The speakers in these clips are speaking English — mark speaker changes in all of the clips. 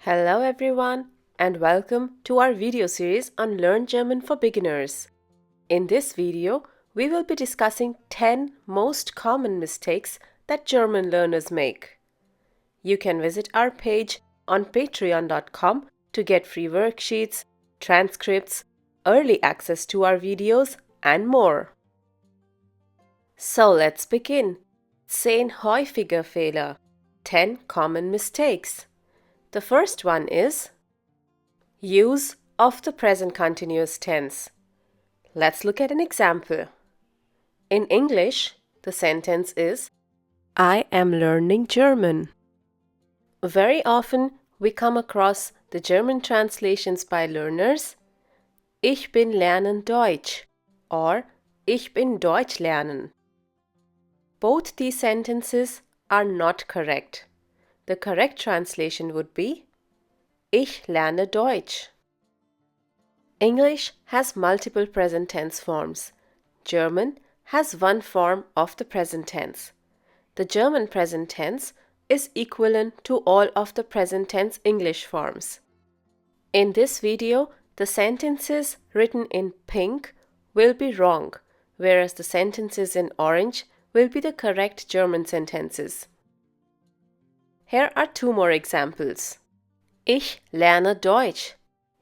Speaker 1: Hello everyone and welcome to our video series on Learn German for Beginners. In this video, we will be discussing 10 most common mistakes that German learners make. You can visit our page on patreon.com to get free worksheets, transcripts, early access to our videos and more. So let's begin. 10 häufige Fehler, 10 common mistakes. The first one is use of the present continuous tense. Let's look at an example. In English, the sentence is I am learning German. Very often, we come across the German translations by learners Ich bin lernen Deutsch or Ich bin Deutsch lernen. Both these sentences are not correct. The correct translation would be Ich lerne Deutsch. English has multiple present tense forms. German has one form of the present tense. The German present tense is equivalent to all of the present tense English forms. In this video, the sentences written in pink will be wrong, whereas the sentences in orange will be the correct German sentences. Here are two more examples. Ich lerne Deutsch.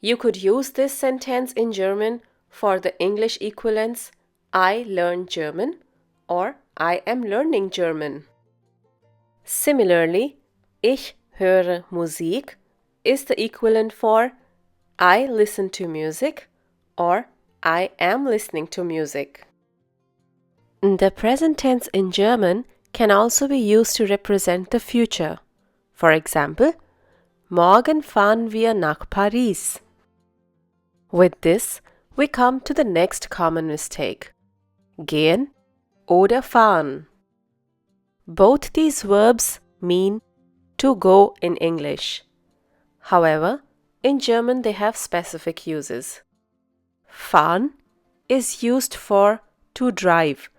Speaker 1: You could use this sentence in German for the English equivalents I learn German or I am learning German. Similarly, ich höre Musik is the equivalent for I listen to music or I am listening to music. The present tense in German can also be used to represent the future. For example, Morgen fahren wir nach Paris. With this, we come to the next common mistake. Gehen oder fahren. Both these verbs mean to go in English. However, in German they have specific uses. Fahren is used for to drive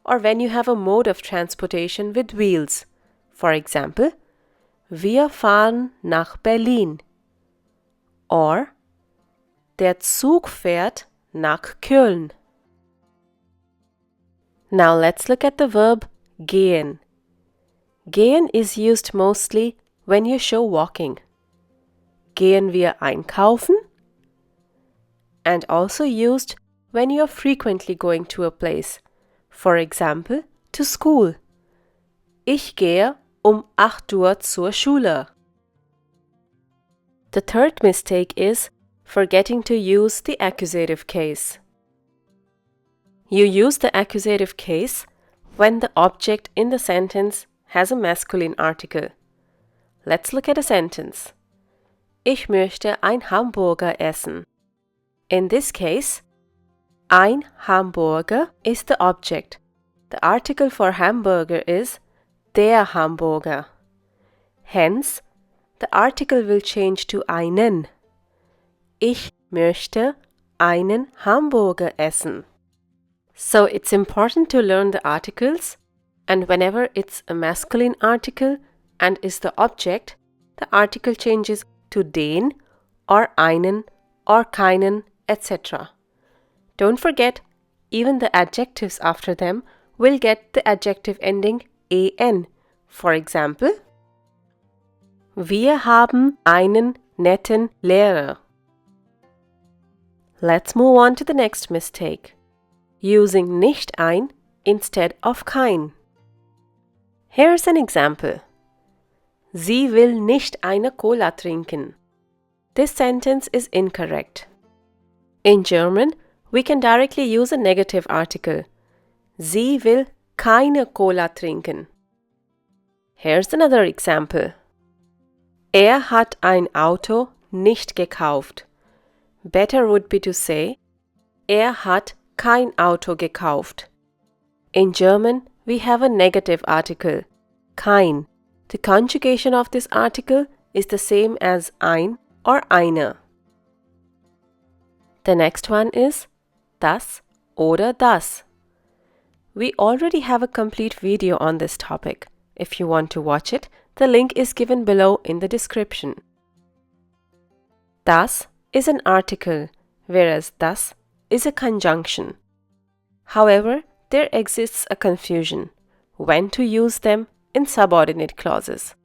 Speaker 1: or when you have a mode of transportation with wheels. For example, Wir fahren nach Berlin. Or Der Zug fährt nach Köln. Now let's look at the verb gehen. Gehen is used mostly when you show walking. Gehen wir einkaufen? And also used when you are frequently going to a place. For example, to school. Ich gehe 8 Uhr zur Schule. The third mistake is forgetting to use the accusative case. You use the accusative case when the object in the sentence has a masculine article. Let's look at a sentence. Ich möchte ein Hamburger essen. In this case, ein Hamburger is the object. The article for hamburger is der Hamburger. Hence, the article will change to einen. Ich möchte einen Hamburger essen. So it's important to learn the articles, and whenever it's a masculine article and is the object, the article changes to den or einen or keinen, etc. Don't forget, even the adjectives after them will get the adjective ending en. For example, Wir haben einen netten Lehrer. Let's move on to the next mistake. Using nicht ein instead of kein. Here's an example. Sie will nicht eine Cola trinken. This sentence is incorrect. In German, we can directly use a negative article. Sie will keine Cola trinken. Here's another example. Hat ein Auto nicht gekauft. Better would be to say, hat kein Auto gekauft. In German, we have a negative article, kein. The conjugation of this article is the same as ein or eine. The next one is das oder das. We already have a complete video on this topic. If you want to watch it, the link is given below in the description. Das is an article, whereas das is a conjunction. However, there exists a confusion when to use them in subordinate clauses.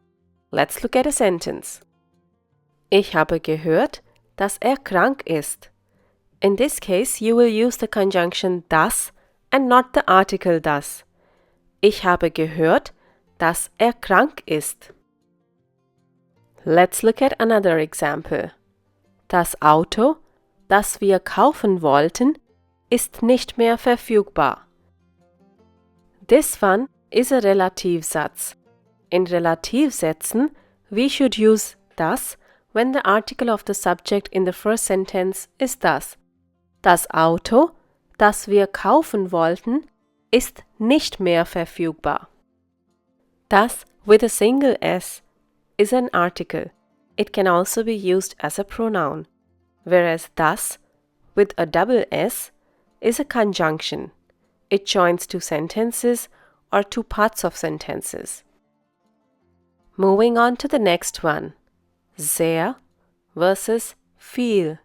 Speaker 1: Let's look at a sentence. Ich habe gehört, dass krank ist. In this case, you will use the conjunction das and not the article das. Ich habe gehört, dass krank ist. Let's look at another example. Das Auto, das wir kaufen wollten, ist nicht mehr verfügbar. This one is a Relativsatz. In Relativsätzen, we should use das when the article of the subject in the first sentence is das. Das Auto, das wir kaufen wollten, ist nicht mehr verfügbar. Das with a single s is an article. It can also be used as a pronoun, whereas das with a double s is a conjunction. It joins two sentences or two parts of sentences. Moving on to the next one, sehr versus viel.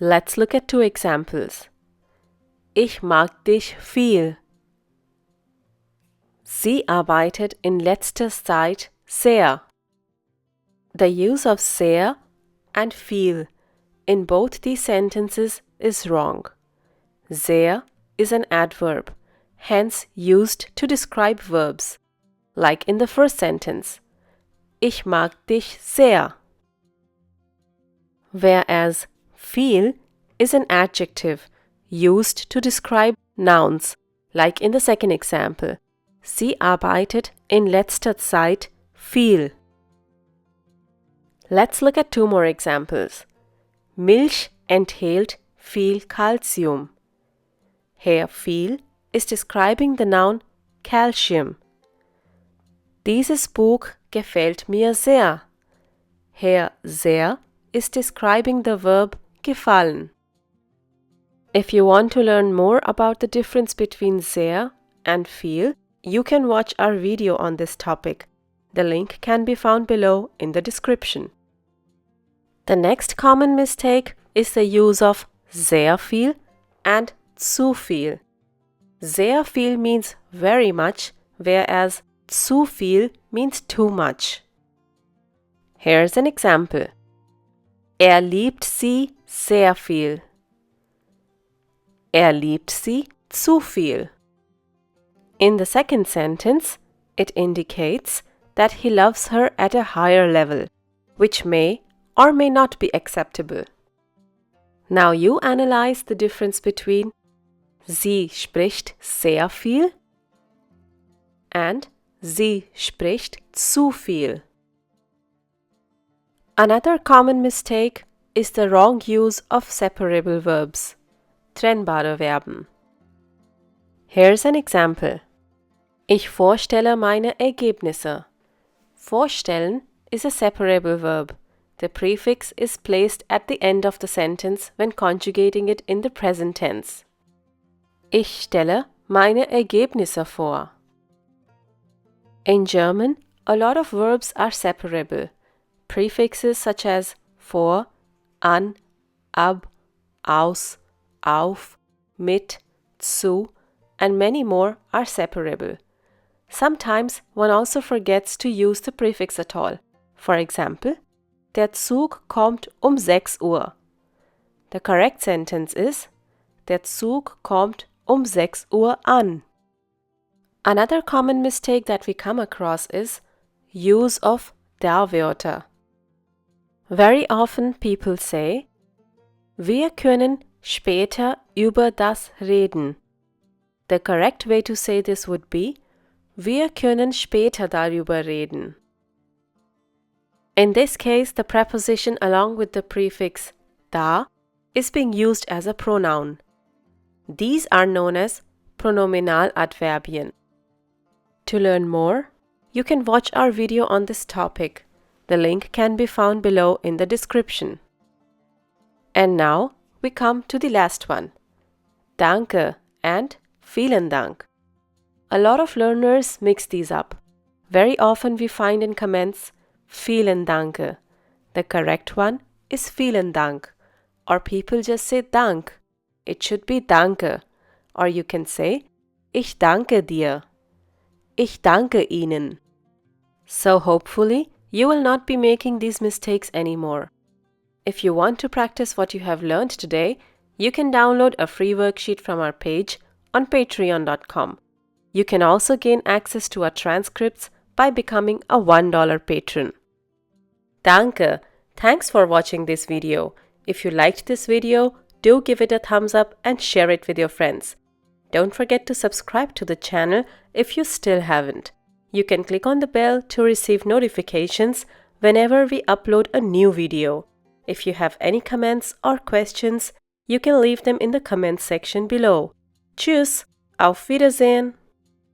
Speaker 1: Let's look at two examples. Ich mag dich viel. Sie arbeitet in letzter Zeit sehr. The use of sehr and viel in both these sentences is wrong. Sehr is an adverb, hence used to describe verbs, like in the first sentence. Ich mag dich sehr. Whereas viel is an adjective used to describe nouns, like in the second example. Sie arbeitet in letzter Zeit viel. Let's look at two more examples. Milch enthält viel Calcium. Here viel is describing the noun calcium. Dieses Buch gefällt mir sehr. Here sehr is describing the verb gefallen. If you want to learn more about the difference between sehr and viel, you can watch our video on this topic. The link can be found below in the description. The next common mistake is the use of sehr viel and zu viel. Sehr viel means very much, whereas zu viel means too much. Here's an example. Liebt sie sehr viel. Liebt sie zu viel. In the second sentence, it indicates that he loves her at a higher level, which may or may not be acceptable. Now you analyze the difference between sie spricht sehr viel and sie spricht zu viel. Another common mistake is the wrong use of separable verbs, trennbare Verben. Here's an example. Ich vorstelle meine Ergebnisse. Vorstellen is a separable verb. The prefix is placed at the end of the sentence when conjugating it in the present tense. Ich stelle meine Ergebnisse vor. In German, a lot of verbs are separable. Prefixes such as vor, an, ab, aus, auf, mit, zu, and many more are separable. Sometimes one also forgets to use the prefix at all. For example, der Zug kommt 6 Uhr. The correct sentence is der Zug kommt 6 Uhr an. Another common mistake that we come across is use of der Wörter. Very often people say, wir können später über das reden. The correct way to say this would be, wir können später darüber reden. In this case, the preposition along with the prefix da is being used as a pronoun. These are known as Pronominaladverbien. To learn more, you can watch our video on this topic. The link can be found below in the description. And now we come to the last one. Danke and vielen Dank. A lot of learners mix these up. Very often we find in comments vielen Danke. The correct one is vielen Dank, or people just say Dank. It should be Danke, or you can say Ich danke dir. Ich danke Ihnen. So hopefully, you will not be making these mistakes anymore. If you want to practice what you have learned today, you can download a free worksheet from our page on patreon.com. You can also gain access to our transcripts by becoming a $1 patron. Danke! Thanks for watching this video. If you liked this video, do give it a thumbs up and share it with your friends. Don't forget to subscribe to the channel if you still haven't. You can click on the bell to receive notifications whenever we upload a new video. If you have any comments or questions, you can leave them in the comments section below. Tschüss, auf Wiedersehen!